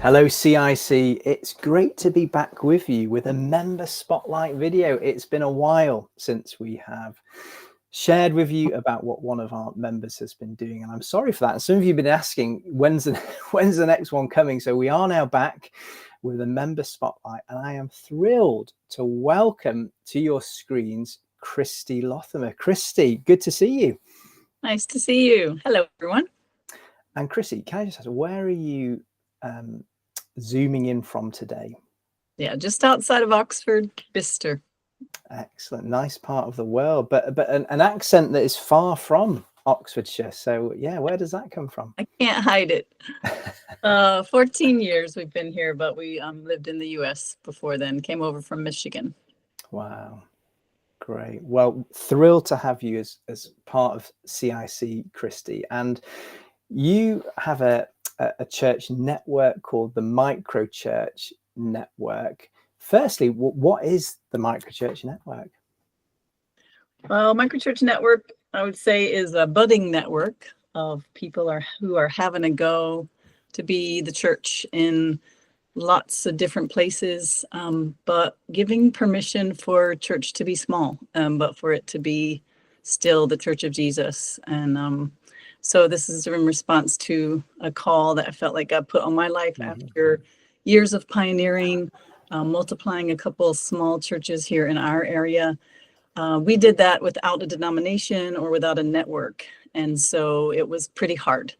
Hello CIC, it's great to be back with you with a member spotlight video. It's been a while since we have shared with you about what one of our members has been doing, and I'm sorry for that. And some of you have been asking when's the next one coming. So we are now back with a member spotlight, and I am thrilled to welcome to your screens Christie Lothamer. Christie, good to see you. Nice to see you. Hello everyone. And Christie, can I just ask, where are you zooming in from today? Yeah, just outside of Oxford, Bicester. Excellent, nice part of the world, but an accent that is far from Oxfordshire. So yeah, where does that come from? I can't hide it. 14 years we've been here, but we lived in the US before then, came over from Michigan. Wow, great. Well, thrilled to have you as part of CIC, Christie. And you have a church network called the Microchurch Network. Firstly, what is the Microchurch Network? Well, Microchurch Network, I would say, is a budding network of people who are having a go to be the church in lots of different places, but giving permission for church to be small, but for it to be still the Church of Jesus. And so this is in response to a call that I felt like God put on my life after years of pioneering, multiplying a couple of small churches here in our area. We did that without a denomination or without a network. And so it was pretty hard.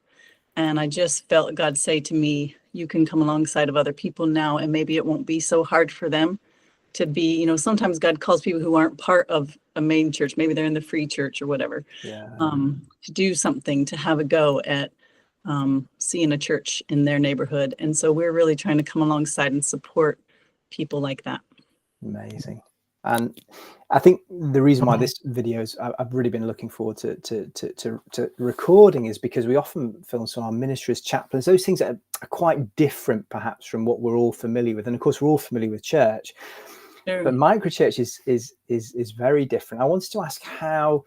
And I just felt God say to me, you can come alongside of other people now, and maybe it won't be so hard for them to be, sometimes God calls people who aren't part of a main church, maybe they're in the free church or whatever, to do something, to have a go at seeing a church in their neighborhood. And so we're really trying to come alongside and support people like that. Amazing. And I think the reason why this video is, I've really been looking forward to recording, is because we often film some of our ministries, chaplains, those things that are quite different perhaps from what we're all familiar with. And of course, we're all familiar with church. Sure. But microchurch is very different. I wanted to ask how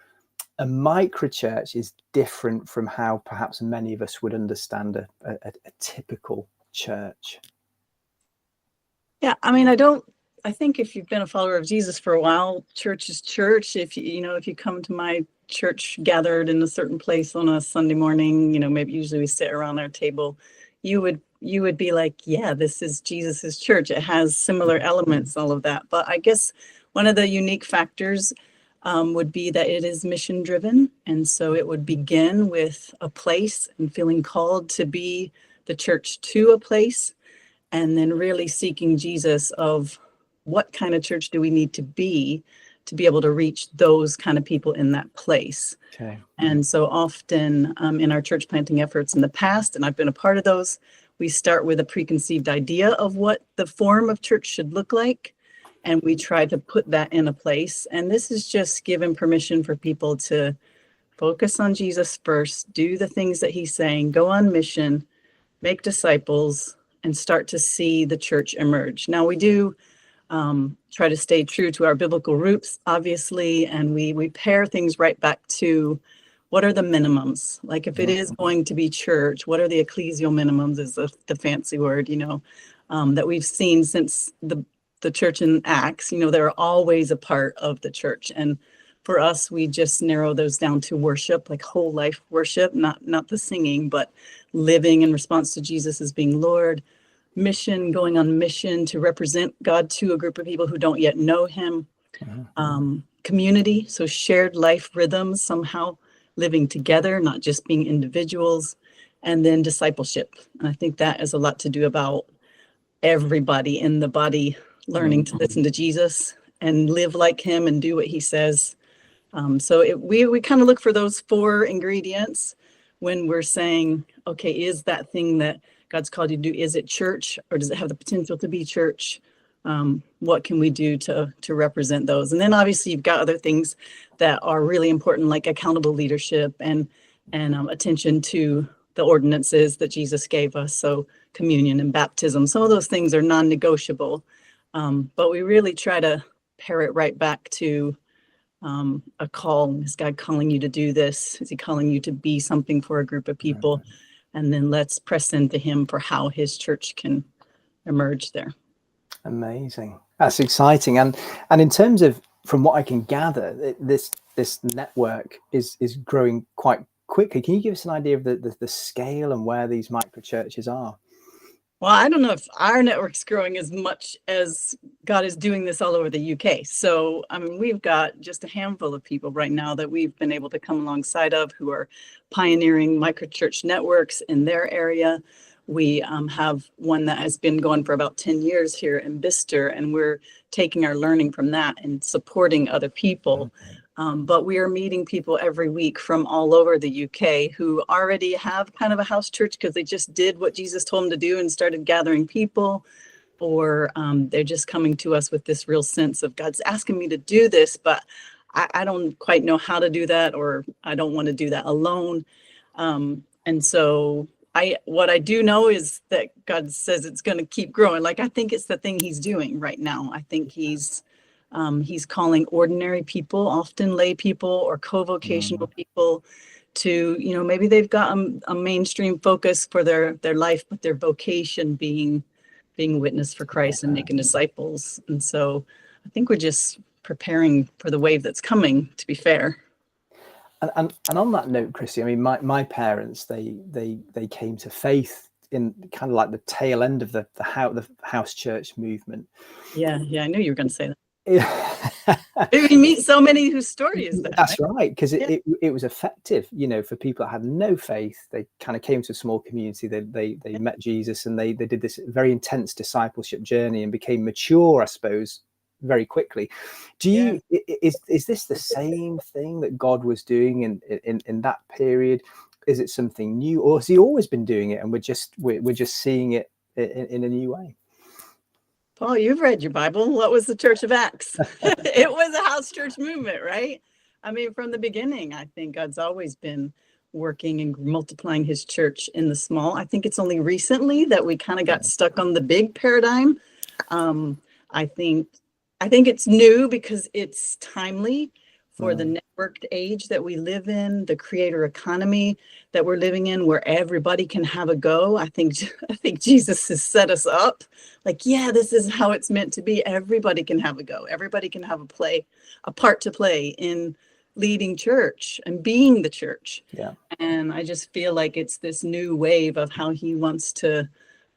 a microchurch is different from how perhaps many of us would understand a typical church. Yeah, I mean, I think if you've been a follower of Jesus for a while, church is church. If you come to my church gathered in a certain place on a Sunday morning, maybe usually we sit around our table, you would be like, yeah, this is Jesus's church. It has similar elements, all of that. But I guess one of the unique factors would be that it is mission driven. And so it would begin with a place and feeling called to be the church to a place, and then really seeking Jesus of what kind of church do we need to be able to reach those kind of people in that place. Okay. And so often in our church planting efforts in the past, and I've been a part of those, we start with a preconceived idea of what the form of church should look like, and we try to put that in a place. And this is just giving permission for people to focus on Jesus first, do the things that he's saying, go on mission, make disciples, and start to see the church emerge. Now we do try to stay true to our biblical roots, obviously, and we pair things right back to what are the minimums? Like if it is going to be church, what are the ecclesial minimums is the fancy word, that we've seen since the church in Acts. They're always a part of the church. And for us, we just narrow those down to worship, like whole life worship, not the singing, but living in response to Jesus as being Lord. Mission, going on mission to represent God to a group of people who don't yet know him. Community, so shared life rhythms, somehow living together, not just being individuals. And then discipleship. And I think that has a lot to do about everybody in the body learning to listen to Jesus and live like him and do what he says. So we kind of look for those 4 ingredients when we're saying, okay, is that thing that God's called you to do, is it church, or does it have the potential to be church? What can we do to represent those? And then obviously you've got other things that are really important, like accountable leadership and attention to the ordinances that Jesus gave us. So communion and baptism, some of those things are non-negotiable. But we really try to pair it right back to a call. Is God calling you to do this? Is he calling you to be something for a group of people? and then let's press into him for how his church can emerge there. Amazing. That's exciting. And in terms of, from what I can gather, this network is growing quite quickly. Can you give us an idea of the scale and where these microchurches are? Well, I don't know if our network's growing as much as God is doing this all over the UK. So, I mean, we've got just a handful of people right now that we've been able to come alongside of who are pioneering microchurch networks in their area. We have one that has been going for about 10 years here in Bicester, and we're taking our learning from that and supporting other people. But we are meeting people every week from all over the UK who already have kind of a house church because they just did what Jesus told them to do and started gathering people, or they're just coming to us with this real sense of God's asking me to do this, but I don't quite know how to do that, or I don't want to do that alone. And so what I do know is that God says it's going to keep growing. Like, I think it's the thing he's doing right now. I think he's calling ordinary people, often lay people or co-vocational people, to, maybe they've got a mainstream focus for their life, but their vocation being witness for Christ and making disciples. And so I think we're just preparing for the wave that's coming, to be fair. And on that note, Christie, I mean, my parents, they came to faith in kind of like the tail end of the house church movement. Yeah, I knew you were going to say that. Yeah. We meet so many whose story is that. That's right, because it was effective, for people that had no faith. They kind of came to a small community. They met Jesus, and they did this very intense discipleship journey and became mature, I suppose, very quickly. Do you is this the same thing that God was doing in that period? Is it something new, or has he always been doing it and we're just seeing it in a new way? Paul, you've read your Bible. What was the Church of Acts? It was a house church movement, right? I mean, from the beginning, I think God's always been working and multiplying his church in the small. I think it's only recently that we kind of got stuck on the big paradigm. I think it's new because it's timely for the networked age that we live in, the creator economy that we're living in, where everybody can have a go. I think Jesus has set us up like, this is how it's meant to be. Everybody can have a go. Everybody can have a part to play in leading church and being the church. Yeah. And I just feel like it's this new wave of how he wants to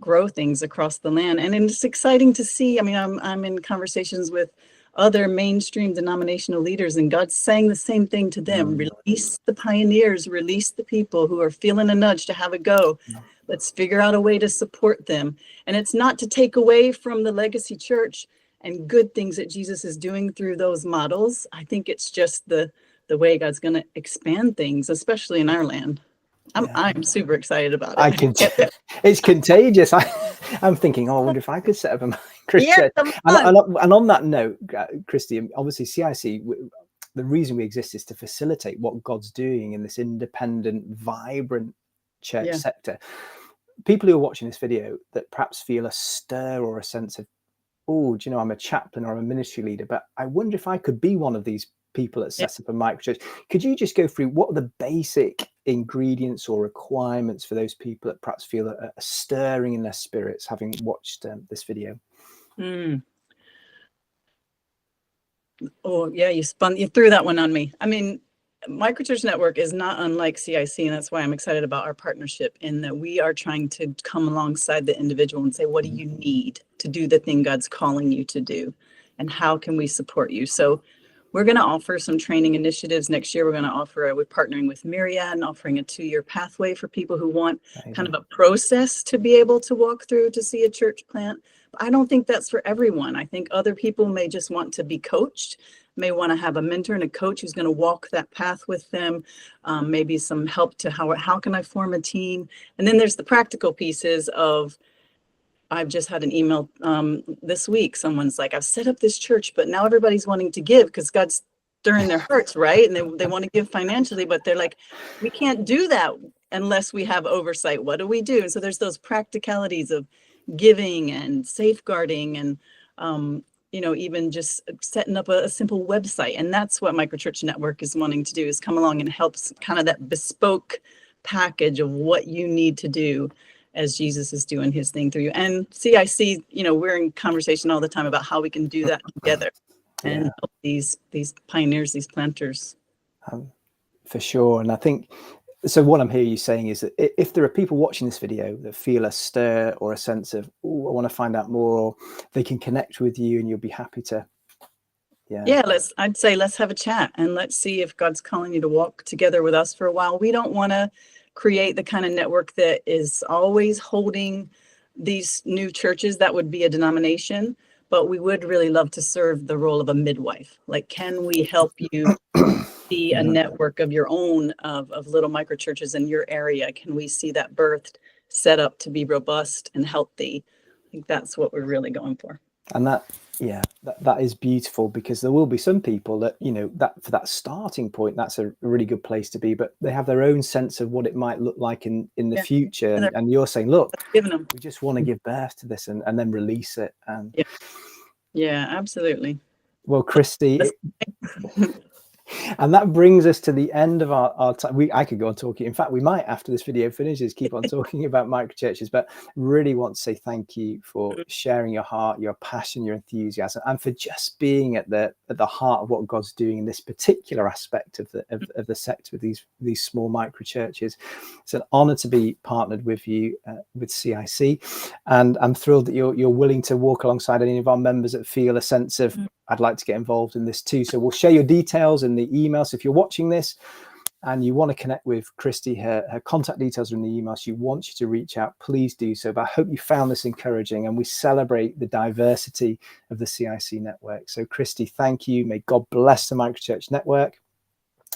grow things across the land. And it's exciting to see. I mean, I'm in conversations with other mainstream denominational leaders, and God's saying the same thing to them. Release the pioneers, release the people who are feeling a nudge to have a go. Let's figure out a way to support them. And it's not to take away from the legacy church and good things that Jesus is doing through those models. I think it's just the way God's going to expand things, especially in our land. I'm super excited about it. It's contagious. I'm thinking, I wonder if I could set up a Microchurch. And on that note, Christie, obviously CIC, the reason we exist is to facilitate what God's doing in this independent, vibrant church sector. People who are watching this video that perhaps feel a stir or a sense of, I'm a chaplain or I'm a ministry leader, but I wonder if I could be one of these people that sets up a microchurch. Could you just go through what are the basic ingredients or requirements for those people that perhaps feel a stirring in their spirits having watched this video? Oh yeah, you threw that one on me. I mean, Microchurch Network is not unlike CIC, and that's why I'm excited about our partnership, in that we are trying to come alongside the individual and say, what do you need to do the thing God's calling you to do, and how can we support you? So we're going to offer some training initiatives next year. We're going to offer, we're partnering with Myriad and offering a 2-year pathway for people who want kind of a process to be able to walk through to see a church plant. But I don't think that's for everyone. I think other people may just want to be coached, may want to have a mentor and a coach who's going to walk that path with them, maybe some help to how can I form a team? And then there's the practical pieces of, I've just had an email this week. Someone's like, I've set up this church, but now everybody's wanting to give because God's stirring their hearts, right? And they want to give financially, but they're like, we can't do that unless we have oversight. What do we do? And so there's those practicalities of giving and safeguarding and, even just setting up a simple website. And that's what Microchurch Network is wanting to do, is come along and help kind of that bespoke package of what you need to do as Jesus is doing his thing through you. And CIC, we're in conversation all the time about how we can do that together and help these pioneers, these planters. For sure. And I think, so what I'm hearing you saying is that if there are people watching this video that feel a stir or a sense of, oh, I want to find out more, or they can connect with you and you'll be happy to. I'd say let's have a chat and let's see if God's calling you to walk together with us for a while. We don't want to create the kind of network that is always holding these new churches. That would be a denomination, but we would really love to serve the role of a midwife. Like, can we help you be a network of your own, of little microchurches in your area? Can we see that birthed, set up to be robust and healthy? I think that's what we're really going for. And that is beautiful, because there will be some people that, that for that starting point, that's a really good place to be, but they have their own sense of what it might look like in the future. And you're saying, look, we just want to give birth to this and then release it. And yeah, absolutely. Well, Christie, and that brings us to the end of our time. I could go on talking. In fact, we might, after this video finishes, keep on talking about microchurches, but really want to say thank you for sharing your heart, your passion, your enthusiasm, and for just being at the heart of what God's doing in this particular aspect of the sector with these small microchurches. It's an honor to be partnered with you with CIC, and I'm thrilled that you're willing to walk alongside any of our members that feel a sense of, I'd like to get involved in this too. So we'll share your details in the email. So if you're watching this and you want to connect with Christie, her contact details are in the email. She wants you to reach out. Please do so. But I hope you found this encouraging, and we celebrate the diversity of the CIC network. So Christie, thank you. May God bless the Microchurch Network.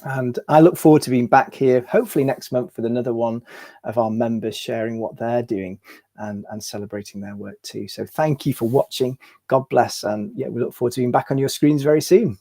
And I look forward to being back here, hopefully next month, with another one of our members sharing what they're doing and celebrating their work too. So thank you for watching. God bless. And we look forward to being back on your screens very soon.